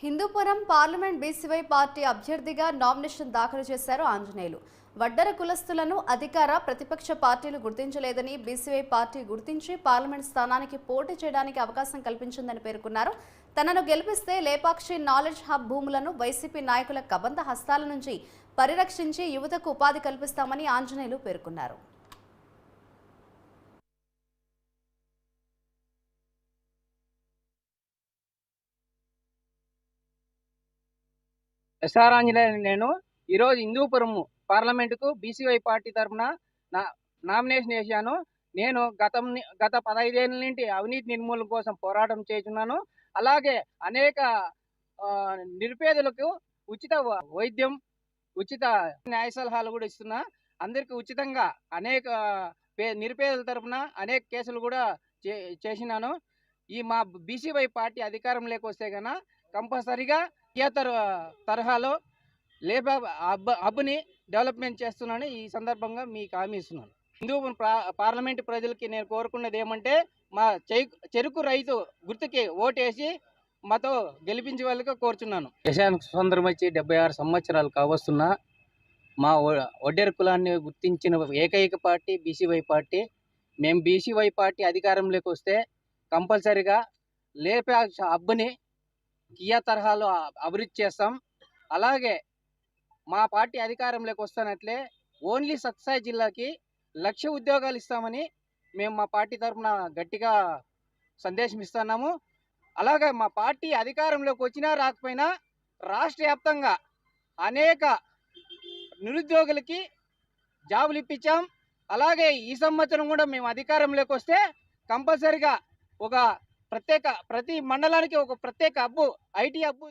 Hindupuram parliament BCY party అభ్యర్థిగా nomination దాఖలు చేశారు ఆంజనేయులు. వడ్డర కులస్తులను అధికార ప్రతిపక్ష పార్టీలు గుర్తించలేదని బీసీవై పార్టీ గుర్తించి పార్లమెంట్ స్థానానికి పోటీ చేయడానికి అవకాశం కల్పించిందని పేర్కొన్నారు. తనను గెలిపిస్తే లేపాక్షి నాలెడ్జ్ హబ్ భూములను వైసీపీ నాయకుల కబంధ హస్తాల నుంచి పరిరక్షించి యువతకు ఉపాధి కల్పిస్తామని ఆంజనేయులు పేర్కొన్నారు. ఎస్ఆర్ ఆంజనేయులు నేను ఈరోజు హిందూపురం పార్లమెంటుకు బీసీవై పార్టీ తరఫున నామినేషన్ వేశాను. నేను గత 15 ఏళ్ళ నుండి అవినీతి నిర్మూలన కోసం పోరాటం చేస్తున్నాను. అలాగే అనేక నిరుపేదలకు ఉచిత వైద్యం, ఉచిత న్యాయ సలహాలు కూడా ఇస్తున్నా. అందరికీ ఉచితంగా అనేక నిరుపేదల తరఫున అనేక కేసులు కూడా చేసినాను. ఈ మా బీసీవై పార్టీ అధికారంలోకి వస్తే కన్నా కంపల్సరిగా తరహాలో లేబర్ హబ్ని డెవలప్మెంట్ చేస్తున్నాను. ఈ సందర్భంగా మీకు హామీ ఇస్తున్నాను. హిందూపురం పార్లమెంటు ప్రజలకి నేను కోరుకున్నది ఏమంటే, మా చెరుకు రైతు గుర్తుకి ఓటేసి మాతో గెలిపించే వాళ్ళకి కోరుచున్నాను. దేశానికి స్వతంత్రం వచ్చి 76 సంవత్సరాలు కావస్తున్నా మా ఒడ్డెర కులాన్ని గుర్తించిన ఏకైక పార్టీ బీసీవై పార్టీ. మేము బీసీవై పార్టీ అధికారంలోకి వస్తే కంపల్సరిగా లేపాక్ష హబ్ని కియా తరహాలో అభివృద్ధి చేస్తాం. అలాగే మా పార్టీ అధికారంలోకి వస్తున్నట్లే ఓన్లీ సత్సాయి జిల్లాకి 1,00,000 ఉద్యోగాలు ఇస్తామని మేము మా పార్టీ తరఫున గట్టిగా సందేశం ఇస్తున్నాము. అలాగే మా పార్టీ అధికారంలోకి వచ్చినా రాకపోయినా రాష్ట్ర వ్యాప్తంగా అనేక నిరుద్యోగులకి జాబులు ఇప్పించాం. అలాగే ఈ సంవత్సరం కూడా మేము అధికారంలోకి వస్తే కంపల్సరిగా ప్రతి మండలానికి ఒక ప్రత్యేక హబ్బు, ఐటీ హబ్బు